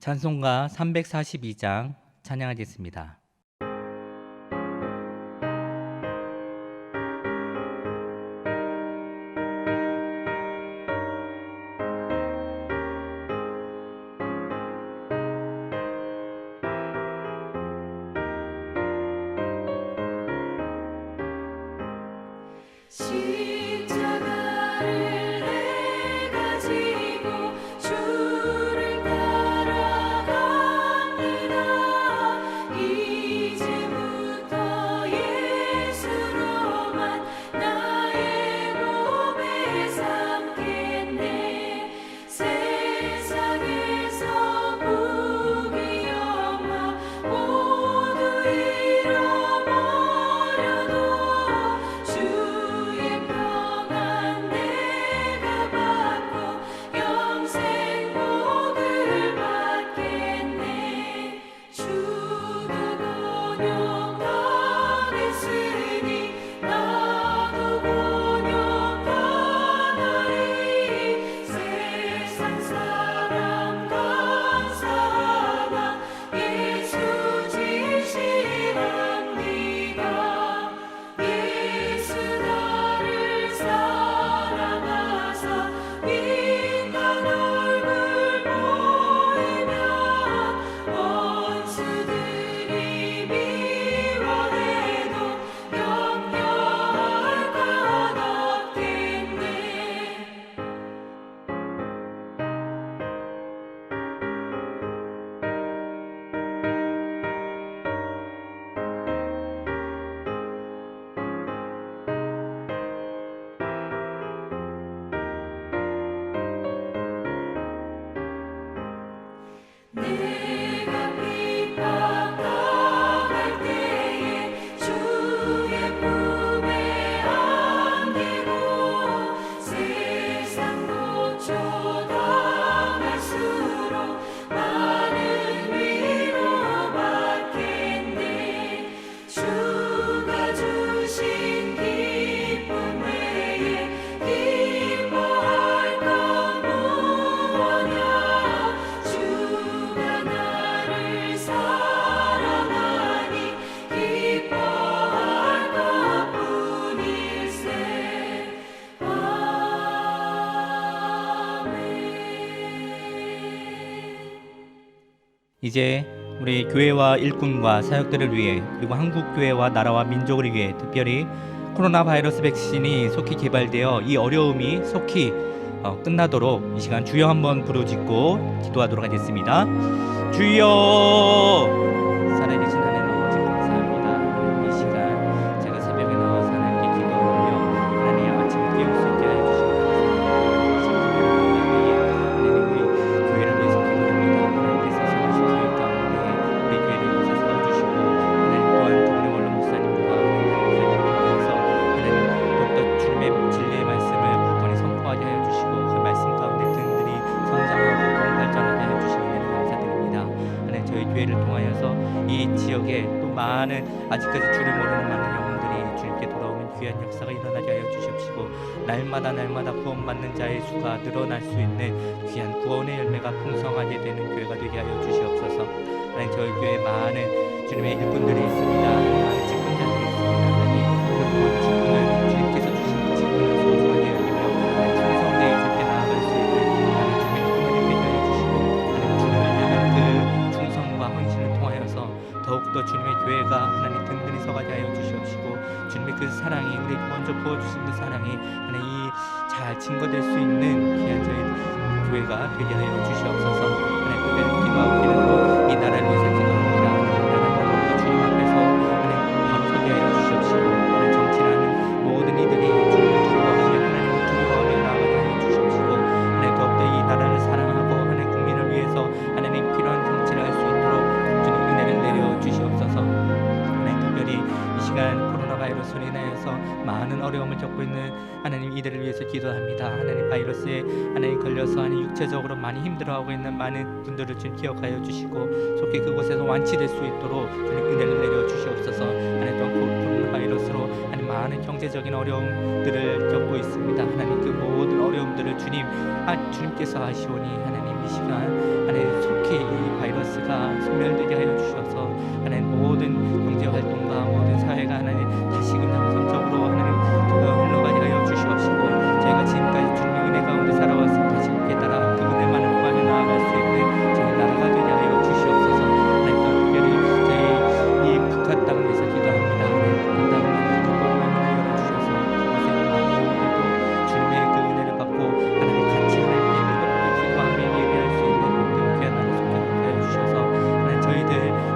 찬송가 342장 찬양하겠습니다. 십자가를 내가 지고 주를 따라갑니다. 이제부터 예수로만 나의 몸에 삼겠네. 세상에서 부귀 영화 모두 잃어버려도 주의 평안 내가 받고 영생 복을 받겠네. 주도 곤욕당했으니 나도 곤욕당하리. 세상 사람 감사하나 예수 진실합니다. 예수 나를 사랑하사 빛난 얼굴 보이면 원수들이 미워해도 염려할 것 없겠네. 내가 핍박당할 때에 주의 품에 안기고 세상 고초당할수록 많은 위로 받겠네. 주가 주신 기쁨 외에 기뻐할 건 무엇냐. 주가 나를 사랑하니 기뻐할 것뿐일세. 아멘. 이제 우리 교회와 일꾼과 사역들을 위해, 그리고 한국 교회와 나라와 민족을 위해, 특별히 코로나 바이러스 백신이 속히 개발되어 이 어려움이 속히 끝나도록 이 시간 주여 한번 부르짖고 기도하도록 하겠습니다. 주여, 살아계신 하나님 아버지 감사합니다. 하나님, 이 시간 제가 새벽에 나와서 하나님께 기도하며 하나님 아침을 깨울 수 있게 하여 주시기 하나님 우리 교회를 위해서 기도합니다. 하나님께서 선하신 기회 가운데 우리 교회를 위해서 세워주시고, 하나님 또한 두 분의 원로 목사님과 하나님 위해서 하나님 더욱더 주님의 진리의 말씀을 굳건히 선포하게 하여 주시고, 그 말씀 가운데 든든히 성장하고 발전하게 하여 주시니 감사드립니다. 하나님, 저희 교회를 통하여서 이 지역에 또 많은 아직까지 주를 모르는 많은 영혼들이 주님께 돌아오는 귀한 역사가 일어나게 하여 주시옵시고, 날마다 구원받는 자의 수가 늘어날 수 있는 귀한 구원의 열매가 풍성하게 되는 교회가 되게 하여 주시옵소서. 하나님, 저희 교회에 많은 주님의 일꾼들이 있습니다. 많은 직분자들이 있습니다. 하나님, 그 모든 직분을 주님께서 주신 그 직분을 소중하게 여기며 충성되이 주께 나아갈 수 있는 하나님 주님의 일꾼을 되게 하여 주시고, 하나님 주님을 향한 그 충성과 헌신을 통하여서 더욱더 주님의 교회가 하나님 든든히 서가게 하여 주시옵시고, 주님의 그 사랑이, 우리 먼저 부어주신 그 사랑이 하나님 잘 증거될 수 있는 귀한 저희 교회가 되게 하여 주시옵소서. 하나님, 특별히 기도하고 기도로 이 나라를 위해서 기도합니다. 나라가 더욱더 주님 앞에서 하나님 바로 서게 하여 주시옵시고, 하나님 정치라는 모든 이들이 주님을 두려워하며 하나님을 두려워하며 나아가게 하여 주시옵시고, 하나님 더욱더 이 나라를 사랑하고 하나님 국민을 위해서 하나님 필요한 정치를 할 수 있도록 주님 은혜를 내려 주시옵소서. 하나님, 특별히 이 시간 코로나 바이러스로 인하여서 많은 어려움을 겪고 있는 하나님 이들을 위해서 기도합니다. 하나님, 바이러스에 하나님 걸려서 하나님 육체적으로 많이 힘들어하고 있는 많은 분들을 주님 기억하여 주시고, 속히 그곳에서 완치될 수 있도록 주님 은혜를 내려 주시옵소서. 하나님, 또한 코로나 바이러스로 하나님 많은 경제적인 어려움들을 겪고 있습니다. 하나님, 그 모든 어려움들을 주님께서 아시오니 하나님 이 시간 하나님 속히 이 소멸되게 하여 주셔서 하나님 모든 경제 활동과 모든 사회가 하나님 다시금 정상적으로 하나님 흘러가게 하여 주시옵시고 저희가 지금까지 주님의 은혜 가운데 살아왔으면 다시금 깨달아 그 은혜만을 구하며 나아갈 수 있는 저희 나라가 되게 하여 주시옵소서. 하나님 또한 특별히 저희 이 북한 땅을 위해서 기도합니다. 하나님 북한 땅을 복음의 문을 열어주셔서 고생 많은 영혼들도 주님의 그 은혜를 받고 하나님 같이 하나님께 뜨겁게 기도하며 예배할 수 있는 그 귀한 나라 속에 하여 주셔서 하나님 저희들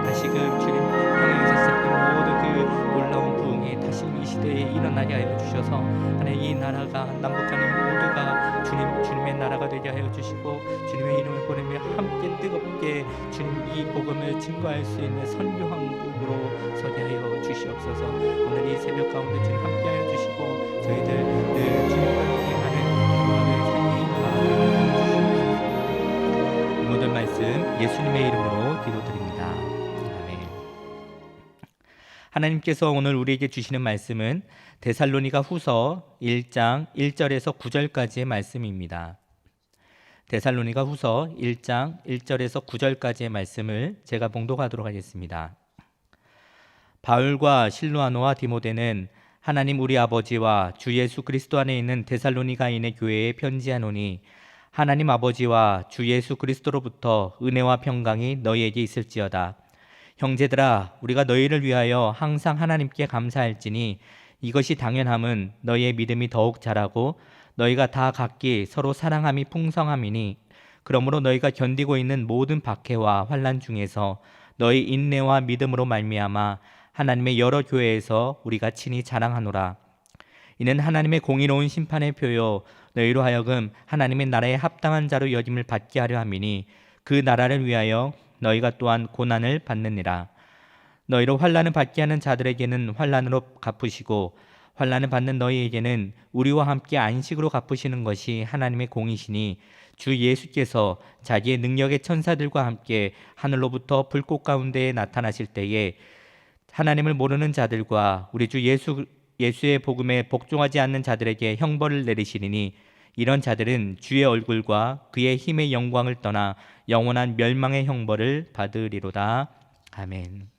다시금 주님 평양에서 시작된 모든 그 놀라운 부흥이 다시 이 시대에 일어나게 하여 주셔서 하나님 이 나라가 남북한인 모두가 주님의 나라가 되게 하여 주시고 주님의 이름을 보내며 함께 뜨겁게 주님 이 복음을 증거할 수 있는 선교 왕국으로 서게 하여 주시옵소서. 오늘 이 새벽 가운데 주님 함께 하여 주시고 저희들 늘 주님과 동행하는 하루하루의 삶이 주시옵소서. 모든 말씀 예수님의 이름으로 기도드립니다. 아멘. 하나님께서 오늘 우리에게 주시는 말씀은 데살로니가 후서 1장 1절에서 9절까지의 말씀입니다. 데살로니가 후서 1장 1절에서 9절까지의 말씀을 제가 봉독하도록 하겠습니다. 바울과 실루아노와 디모데는 하나님 우리 아버지와 주 예수 그리스도 안에 있는 데살로니가인의 교회에 편지하노니 하나님 아버지와 주 예수 그리스도로부터 은혜와 평강이 너희에게 있을지어다. 형제들아, 우리가 너희를 위하여 항상 하나님께 감사할지니 이것이 당연함은 너희의 믿음이 더욱 자라고 너희가 다 각기 서로 사랑함이 풍성함이니 그러므로 너희가 견디고 있는 모든 박해와 환난 중에서 너희 인내와 믿음으로 말미암아 하나님의 여러 교회에서 우리가 친히 자랑하노라. 이는 하나님의 공의로운 심판의 표요 너희로 하여금 하나님의 나라에 합당한 자로 여김을 받게 하려 함이니 그 나라를 위하여 너희가 또한 고난을 받느니라. 너희로 환난을 받게 하는 자들에게는 환난으로 갚으시고 환난을 받는 너희에게는 우리와 함께 안식으로 갚으시는 것이 하나님의 공이시니 주 예수께서 자기의 능력의 천사들과 함께 하늘로부터 불꽃 가운데에 나타나실 때에 하나님을 모르는 자들과 우리 주 예수의 복음에 복종하지 않는 자들에게 형벌을 내리시리니 이런 자들은 주의 얼굴과 그의 힘의 영광을 떠나 영원한 멸망의 형벌을 받으리로다. 아멘.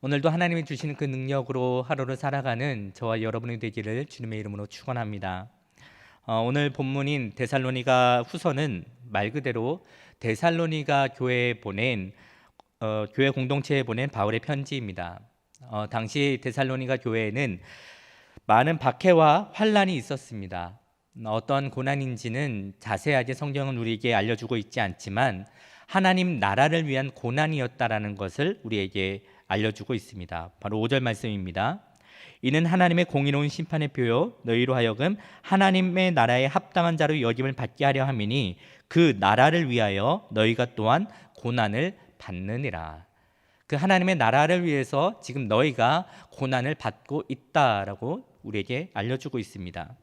오늘도 하나님이 주시는 그 능력으로 하루를 살아가는 저와 여러분이 되기를 주님의 이름으로 축원합니다. 오늘 본문인 데살로니가 후서는 말 그대로 데살로니가 교회에 보낸 교회 공동체에 보낸 바울의 편지입니다. 당시 데살로니가 교회에는 많은 박해와 환난이 있었습니다. 어떤 고난인지는 자세하게 성경은 우리에게 알려주고 있지 않지만 하나님 나라를 위한 고난이었다라는 것을 우리에게 알려주고 있습니다. 바로 5절 말씀입니다. 이는 하나님의 공의로운 심판의 표요 너희로 하여금 하나님의 나라에 합당한 자로 여김을 받게 하려 함이니 그 나라를 위하여 너희가 또한 고난을 받느니라. 그 하나님의 나라를 위해서 지금 너희가 고난을 받고 있다라고 우리에게 알려주고 있습니다.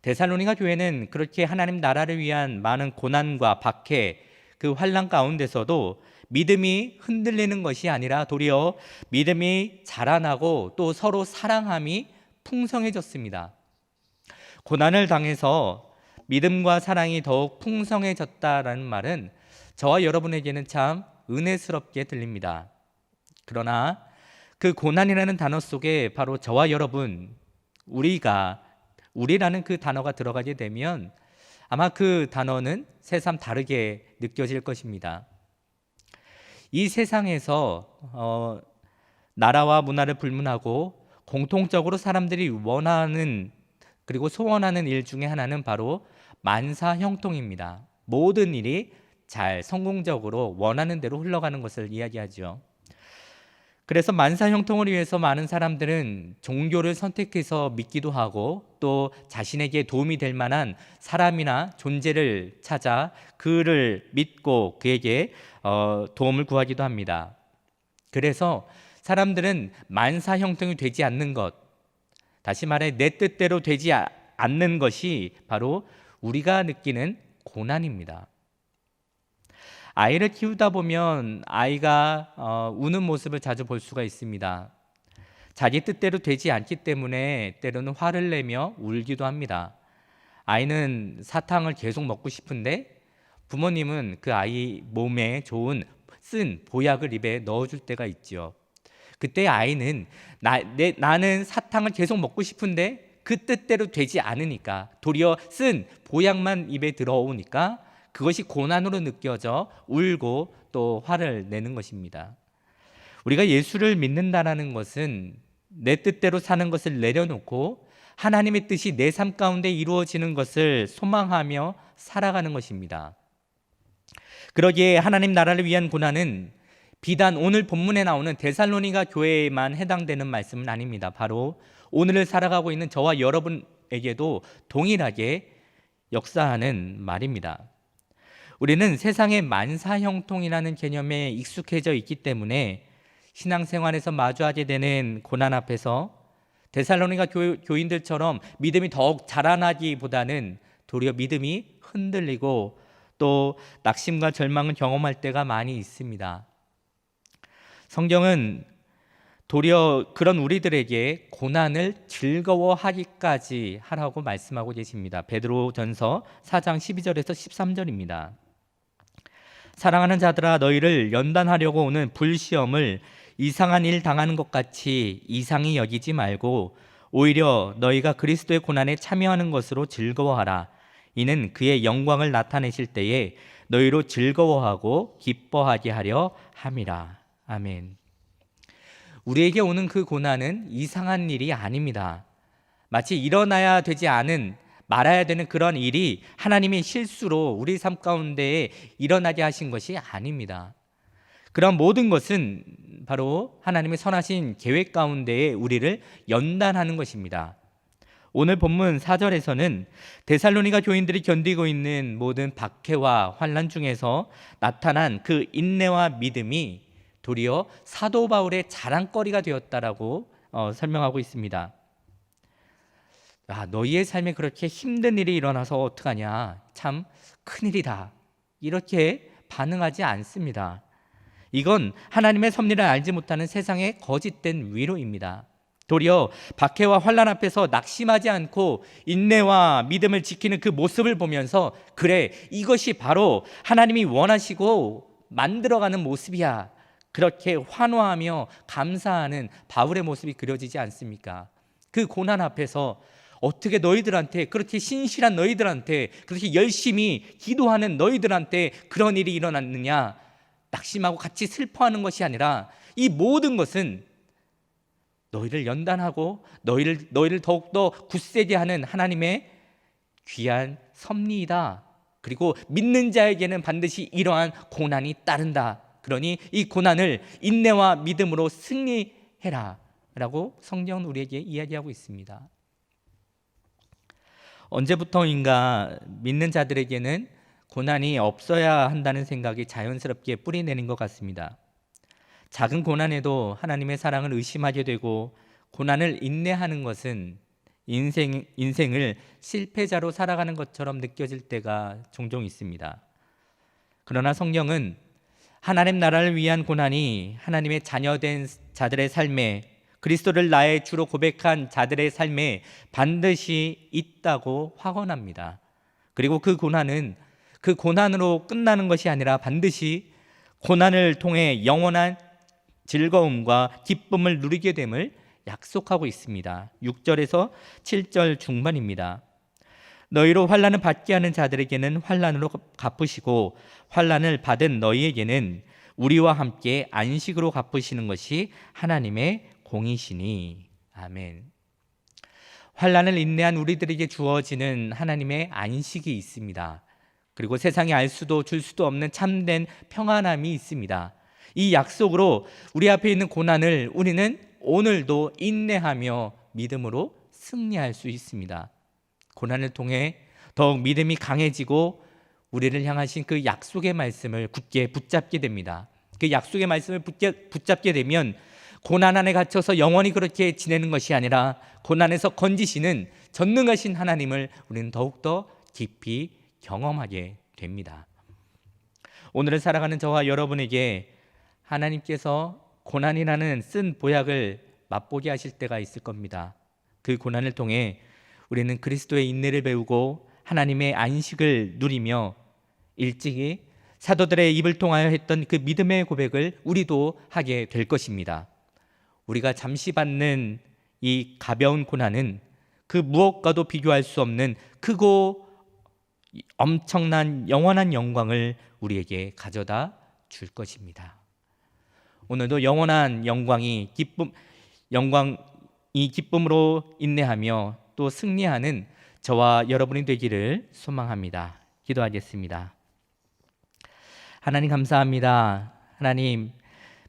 데살로니가 교회는 그렇게 하나님 나라를 위한 많은 고난과 박해, 그 환난 가운데서도 믿음이 흔들리는 것이 아니라 도리어 믿음이 자라나고 또 서로 사랑함이 풍성해졌습니다. 고난을 당해서 믿음과 사랑이 더욱 풍성해졌다라는 말은 저와 여러분에게는 참 은혜스럽게 들립니다. 그러나 그 고난이라는 단어 속에 바로 저와 여러분, 우리라는 그 단어가 들어가게 되면 아마 그 단어는 새삼 다르게 느껴질 것입니다. 이 세상에서 나라와 문화를 불문하고 공통적으로 사람들이 원하는 그리고 소원하는 일 중에 하나는 바로 만사형통입니다. 모든 일이 잘 성공적으로 원하는 대로 흘러가는 것을 이야기하죠. 그래서 만사형통을 위해서 많은 사람들은 종교를 선택해서 믿기도 하고 또 자신에게 도움이 될 만한 사람이나 존재를 찾아 그를 믿고 그에게 도움을 구하기도 합니다. 그래서 사람들은 만사형통이 되지 않는 것, 다시 말해 내 뜻대로 되지 않는 것이 바로 우리가 느끼는 고난입니다. 아이를 키우다 보면 아이가 우는 모습을 자주 볼 수가 있습니다. 자기 뜻대로 되지 않기 때문에 때로는 화를 내며 울기도 합니다. 아이는 사탕을 계속 먹고 싶은데 부모님은 그 아이 몸에 좋은 쓴 보약을 입에 넣어줄 때가 있지요. 그때 아이는 나는 사탕을 계속 먹고 싶은데 그 뜻대로 되지 않으니까, 도리어 쓴 보약만 입에 들어오니까 그것이 고난으로 느껴져 울고 또 화를 내는 것입니다. 우리가 예수를 믿는다라는 것은 내 뜻대로 사는 것을 내려놓고 하나님의 뜻이 내 삶 가운데 이루어지는 것을 소망하며 살아가는 것입니다. 그러기에 하나님 나라를 위한 고난은 비단 오늘 본문에 나오는 데살로니가 교회에만 해당되는 말씀은 아닙니다. 바로 오늘을 살아가고 있는 저와 여러분에게도 동일하게 역사하는 말입니다. 우리는 세상의 만사형통이라는 개념에 익숙해져 있기 때문에 신앙생활에서 마주하게 되는 고난 앞에서 데살로니가 교인들처럼 믿음이 더욱 자라나기보다는 도리어 믿음이 흔들리고 또 낙심과 절망을 경험할 때가 많이 있습니다. 성경은 도리어 그런 우리들에게 고난을 즐거워하기까지 하라고 말씀하고 계십니다. 베드로전서 4장 12절에서 13절입니다. 사랑하는 자들아, 너희를 연단하려고 오는 불시험을 이상한 일 당하는 것 같이 이상히 여기지 말고 오히려 너희가 그리스도의 고난에 참여하는 것으로 즐거워하라. 이는 그의 영광을 나타내실 때에 너희로 즐거워하고 기뻐하게 하려 함이라. 아멘. 우리에게 오는 그 고난은 이상한 일이 아닙니다. 마치 일어나야 되지 않은, 말아야 되는 그런 일이 하나님의 실수로 우리 삶 가운데에 일어나게 하신 것이 아닙니다. 그런 모든 것은 바로 하나님의 선하신 계획 가운데에 우리를 연단하는 것입니다. 오늘 본문 4절에서는 데살로니가 교인들이 견디고 있는 모든 박해와 환난 중에서 나타난 그 인내와 믿음이 도리어 사도 바울의 자랑거리가 되었다라고 설명하고 있습니다. 너희의 삶에 그렇게 힘든 일이 일어나서 어떡하냐, 참 큰일이다, 이렇게 반응하지 않습니다. 이건 하나님의 섭리를 알지 못하는 세상의 거짓된 위로입니다. 도리어 박해와 환난 앞에서 낙심하지 않고 인내와 믿음을 지키는 그 모습을 보면서, 그래, 이것이 바로 하나님이 원하시고 만들어가는 모습이야, 그렇게 환호하며 감사하는 바울의 모습이 그려지지 않습니까? 그 고난 앞에서 어떻게 너희들한테, 그렇게 신실한 너희들한테, 그렇게 열심히 기도하는 너희들한테 그런 일이 일어났느냐, 낙심하고 같이 슬퍼하는 것이 아니라 이 모든 것은 너희를 연단하고 너희를 더욱더 굳세게 하는 하나님의 귀한 섭리이다. 그리고 믿는 자에게는 반드시 이러한 고난이 따른다. 그러니 이 고난을 인내와 믿음으로 승리해라 라고 성경은 우리에게 이야기하고 있습니다. 언제부터인가 믿는 자들에게는 고난이 없어야 한다는 생각이 자연스럽게 뿌리내린 것 같습니다. 작은 고난에도 하나님의 사랑을 의심하게 되고, 고난을 인내하는 것은 인생을 실패자로 살아가는 것처럼 느껴질 때가 종종 있습니다. 그러나 성경은 하나님 나라를 위한 고난이 하나님의 자녀된 자들의 삶에, 그리스도를 나의 주로 고백한 자들의 삶에 반드시 있다고 확언합니다. 그리고 그 고난은 그 고난으로 끝나는 것이 아니라 반드시 고난을 통해 영원한 즐거움과 기쁨을 누리게 됨을 약속하고 있습니다. 6절에서 7절 중반입니다. 너희로 환난을 받게 하는 자들에게는 환난으로 갚으시고 환난을 받은 너희에게는 우리와 함께 안식으로 갚으시는 것이 하나님의 공이시니. 아멘. 환난을 인내한 우리들에게 주어지는 하나님의 안식이 있습니다. 그리고 세상이 알 수도 줄 수도 없는 참된 평안함이 있습니다. 이 약속으로 우리 앞에 있는 고난을 우리는 오늘도 인내하며 믿음으로 승리할 수 있습니다. 고난을 통해 더욱 믿음이 강해지고 우리를 향하신 그 약속의 말씀을 굳게 붙잡게 됩니다. 그 약속의 말씀을 붙잡게 되면 고난 안에 갇혀서 영원히 그렇게 지내는 것이 아니라 고난에서 건지시는 전능하신 하나님을 우리는 더욱더 깊이 경험하게 됩니다. 오늘을 살아가는 저와 여러분에게 하나님께서 고난이라는 쓴 보약을 맛보게 하실 때가 있을 겁니다. 그 고난을 통해 우리는 그리스도의 인내를 배우고 하나님의 안식을 누리며 일찍이 사도들의 입을 통하여 했던 그 믿음의 고백을 우리도 하게 될 것입니다. 우리가 잠시 받는 이 가벼운 고난은 그 무엇과도 비교할 수 없는 크고 엄청난 영원한 영광을 우리에게 가져다 줄 것입니다. 오늘도 영원한 영광이 기쁨으로 인내하며 또 승리하는 저와 여러분이 되기를 소망합니다. 기도하겠습니다. 하나님 감사합니다. 하나님,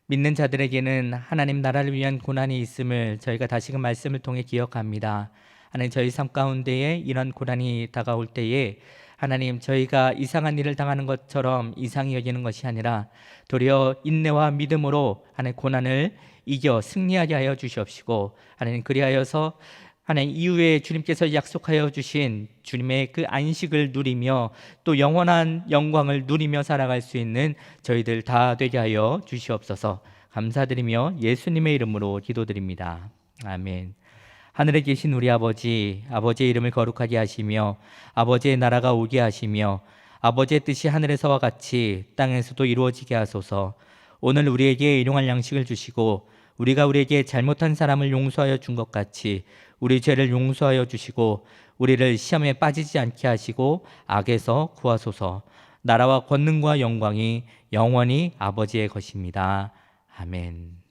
믿는 자들에게는 하나님 나라를 위한 고난이 있음을 저희가 다시금 말씀을 통해 기억합니다. 하나님, 저희 삶 가운데에 이런 고난이 다가올 때에 하나님, 저희가 이상한 일을 당하는 것처럼 이상히 여기는 것이 아니라 도리어 인내와 믿음으로 하나님 고난을 이겨 승리하게 하여 주시옵시고, 하나님 그리하여서 하나님 이후에 주님께서 약속하여 주신 주님의 그 안식을 누리며 또 영원한 영광을 누리며 살아갈 수 있는 저희들 다 되게 하여 주시옵소서. 감사드리며 예수님의 이름으로 기도드립니다. 아멘. 하늘에 계신 우리 아버지, 아버지의 이름을 거룩하게 하시며 아버지의 나라가 오게 하시며 아버지의 뜻이 하늘에서와 같이 땅에서도 이루어지게 하소서. 오늘 우리에게 일용할 양식을 주시고 우리가 우리에게 잘못한 사람을 용서하여 준 것 같이 우리 죄를 용서하여 주시고 우리를 시험에 빠지지 않게 하시고 악에서 구하소서. 나라와 권능과 영광이 영원히 아버지의 것입니다. 아멘.